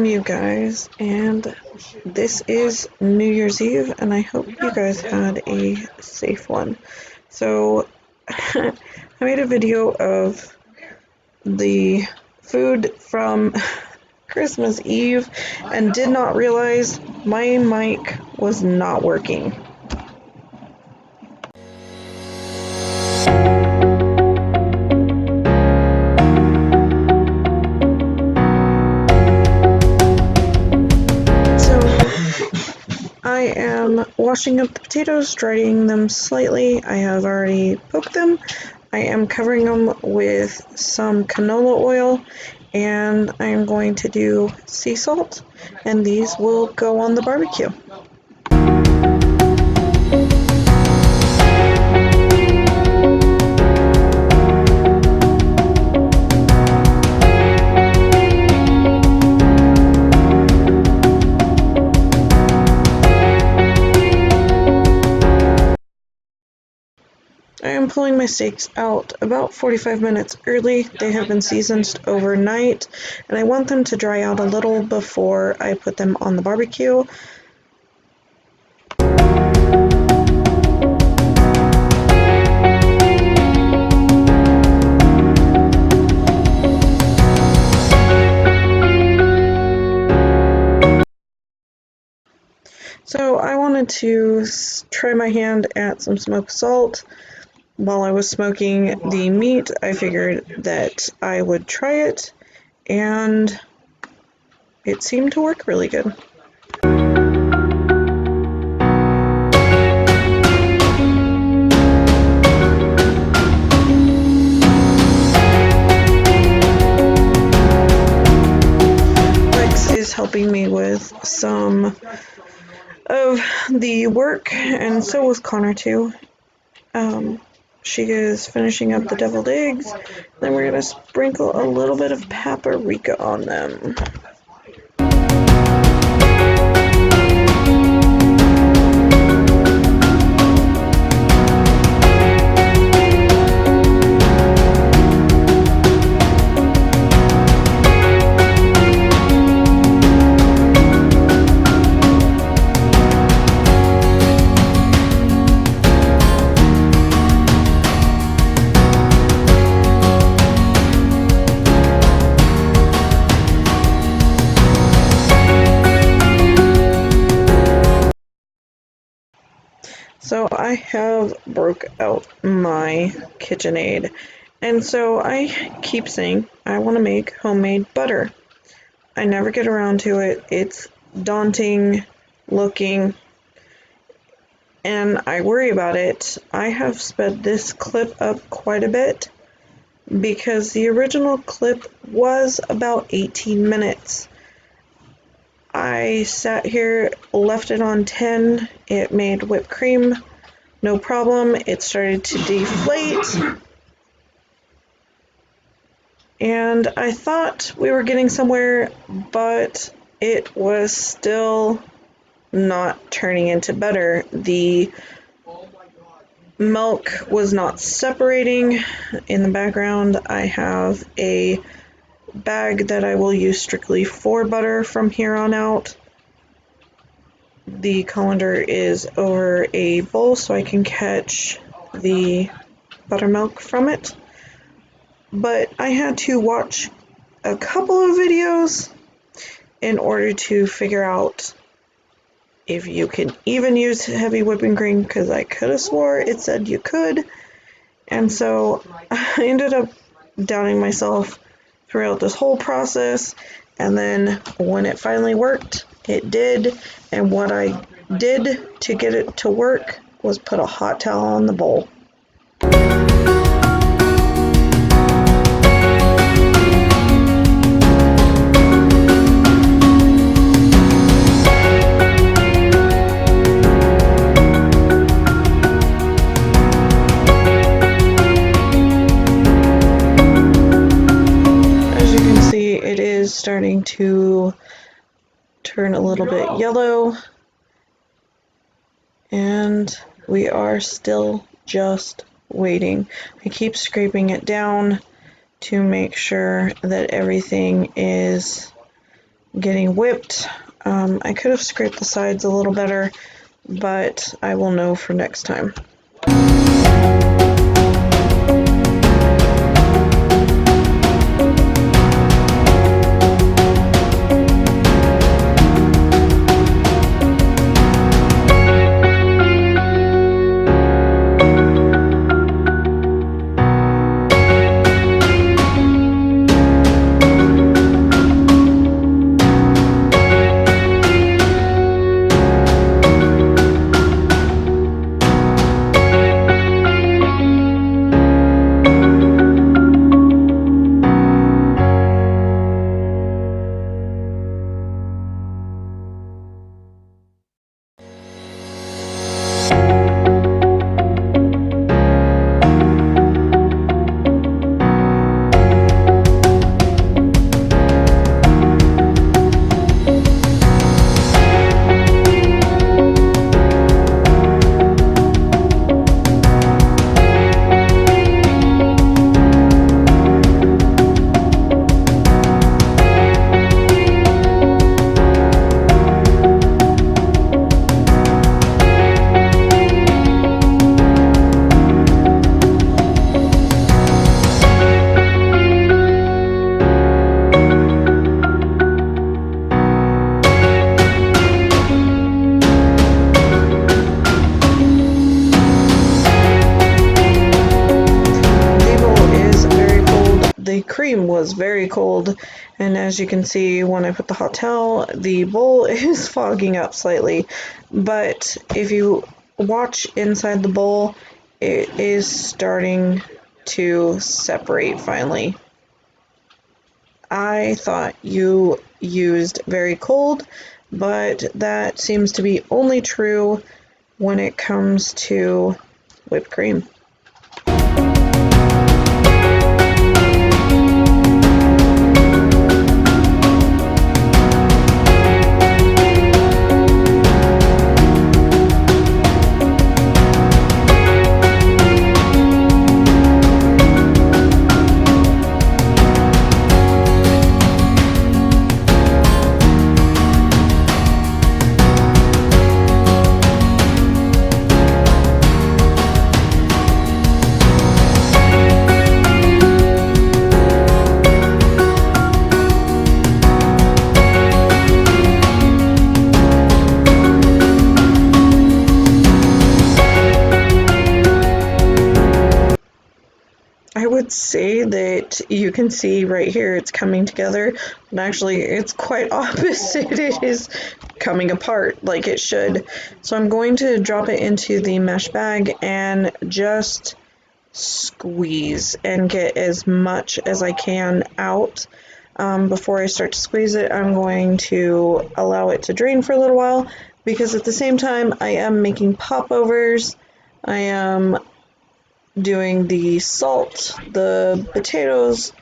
you guys, and this is New Year's Eve, and I hope you guys had a safe one. So, I made a video of the food from Christmas Eve and did not realize my mic was not working. I am washing up the potatoes, drying them slightly. I have already poked them. I am covering them with some canola oil, and I am going to do sea salt, and these will go on the barbecue. I am pulling my steaks out about 45 minutes early. They have been seasoned overnight, and I want them to dry out a little before I put them on the barbecue. So I wanted to try my hand at some smoked salt. While I was smoking the meat, I figured that I would try it, and it seemed to work really good. Lex is helping me with some of the work, and so was Connor too. She is finishing up the deviled eggs. Then we're going to sprinkle a little bit of paprika on them. So I have broke out my KitchenAid, and so I keep saying I want to make homemade butter. I never get around to it. It's daunting looking, and I worry about it. I have sped this clip up quite a bit because the original clip was about 18 minutes. I sat here, left it on 10, it made whipped cream, no problem. It started to deflate, and I thought we were getting somewhere, but it was still not turning into butter. The milk was not separating. In the background, I have a bag that I will use strictly for butter from here on out. The colander is over a bowl so I can catch the buttermilk from it. But I had to watch a couple of videos in order to figure out if you can even use heavy whipping cream, because I could have swore it said you could. And so I ended up doubting myself throughout this whole process, and then when it finally worked, it did. And what I did to get it to work was put a hot towel on the bowl. It is starting to turn a little bit yellow, and we are still just waiting. I keep scraping it down to make sure that everything is getting whipped. I could have scraped the sides a little better, but I will know for next time. The cream was very cold, and as you can see when I put the hot towel, the bowl is fogging up slightly, but if you watch inside the bowl, it is starting to separate finally. I thought you used very cold, but that seems to be only true when it comes to whipped cream. I would say that you can see right here it's coming together, but actually it's quite opposite. It is coming apart like it should. So I'm going to drop it into the mesh bag and just squeeze and get as much as I can out. Before I start to squeeze it, I'm going to allow it to drain for a little while, because at the same time I am making popovers. I am doing the salt, the potatoes,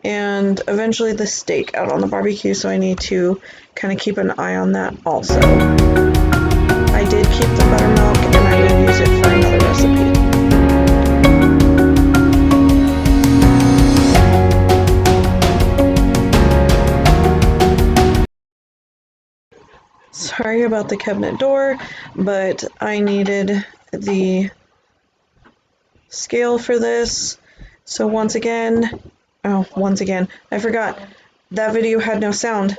and eventually the steak out on the barbecue, so I need to kind of keep an eye on that also. I did keep the buttermilk and I will use it for another recipe. Sorry about the cabinet door, but I needed the scale for this. So once again, I forgot, that video had no sound.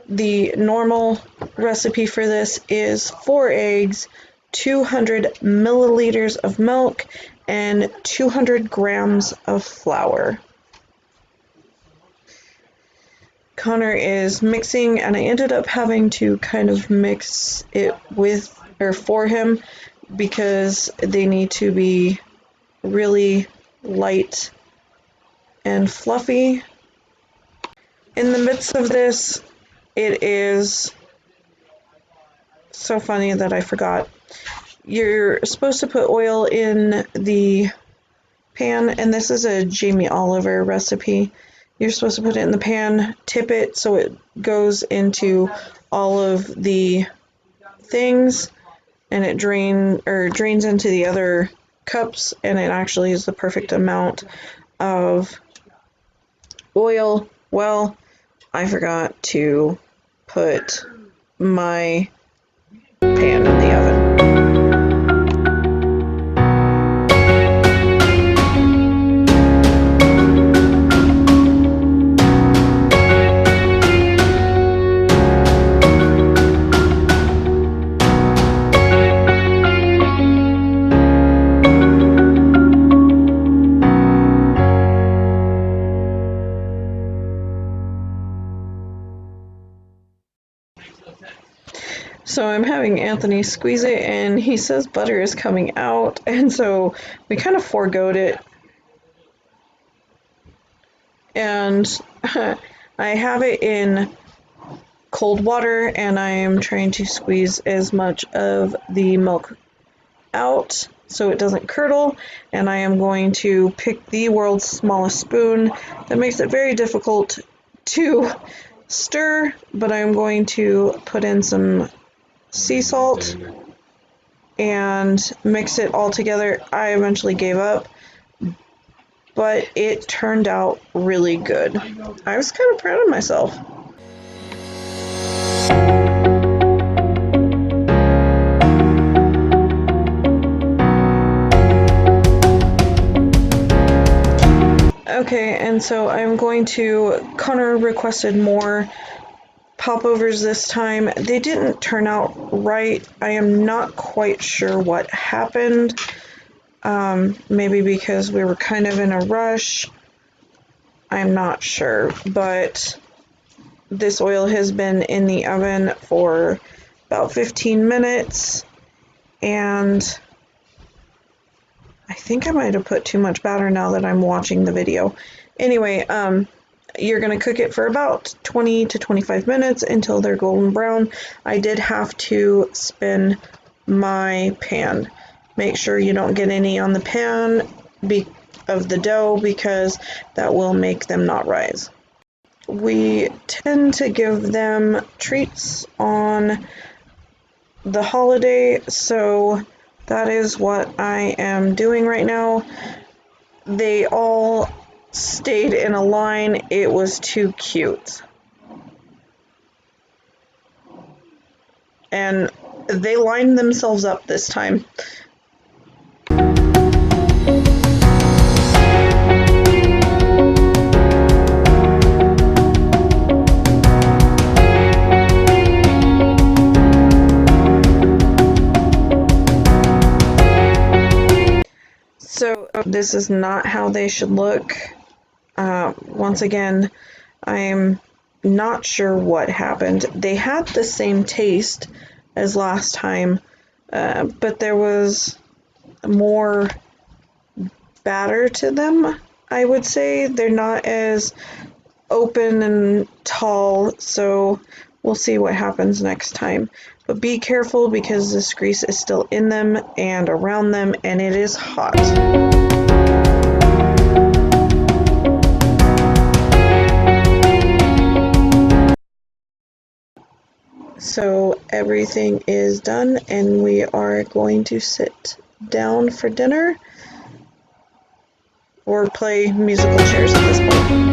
The normal recipe for this is 4 eggs, 200 milliliters of milk, and 200 grams of flour. Connor is mixing, and I ended up having to kind of mix it with or for him because they need to be really light and fluffy. In the midst of this, it is so funny that I forgot. You're supposed to put oil in the pan, and this is a Jamie Oliver recipe. You're supposed to put it in the pan, tip it so it goes into all of the things, and it drains into the other cups, and it actually is the perfect amount of oil. Well, I forgot to put my pan in the oven. So I'm having Anthony squeeze it, and he says butter is coming out, and so we kind of foregoed it. And I have it in cold water, and I am trying to squeeze as much of the milk out so it doesn't curdle, and I am going to pick the world's smallest spoon. That makes it very difficult to stir, but I'm going to put in some sea salt and mix it all together. I eventually gave up, but it turned out really good. I was kind of proud of myself. Okay, and so I'm going to, Connor requested more popovers this time. They didn't turn out right. I am not quite sure what happened. Maybe because we were kind of in a rush. I'm not sure, but this oil has been in the oven for about 15 minutes, and I think I might have put too much batter now that I'm watching the video. Anyway, you're going to cook it for about 20 to 25 minutes until they're golden brown. I did have to spin my pan. Make sure you don't get any on the pan of the dough, because that will make them not rise. We tend to give them treats on the holiday, so that is what I am doing right now. They all stayed in a line. It was too cute. And they lined themselves up this time. So this is not how they should look. Once again, I'm not sure what happened. They had the same taste as last time, but there was more batter to them, I would say. They're not as open and tall, so we'll see what happens next time. But be careful, because this grease is still in them and around them, and it is hot. So everything is done, and we are going to sit down for dinner or play musical chairs at this point.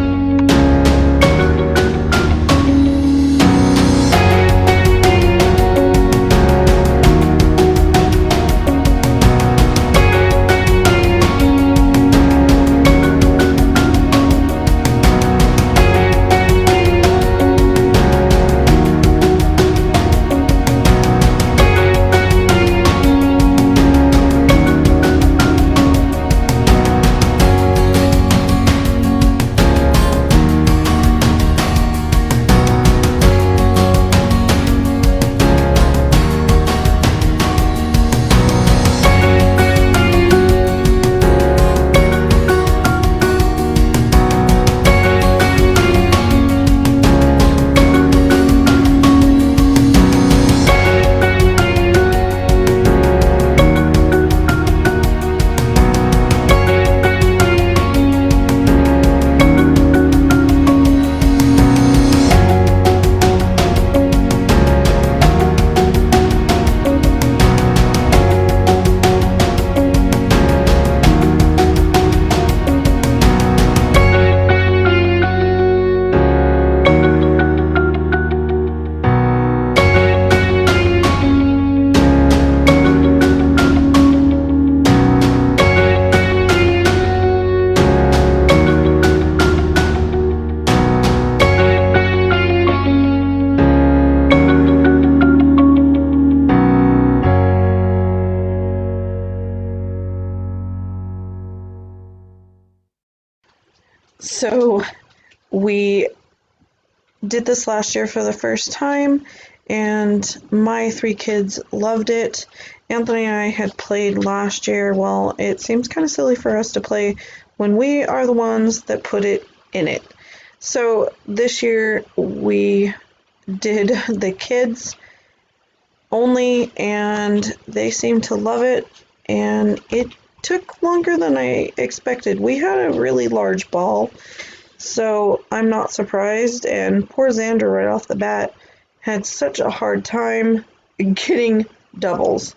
We did this last year for the first time, and my 3 kids loved it. Anthony and I had played last year. Well, it seems kind of silly for us to play when we are the ones that put it in it. So this year we did the kids only, and they seemed to love it, and it took longer than I expected. We had a really large ball, so I'm not surprised, and poor Xander right off the bat had such a hard time getting doubles.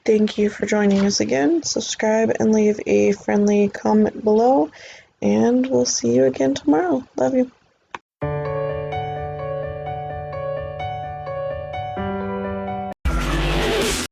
thank you for joining us again. Subscribe and leave a friendly comment below, and we'll see you again tomorrow. Love you.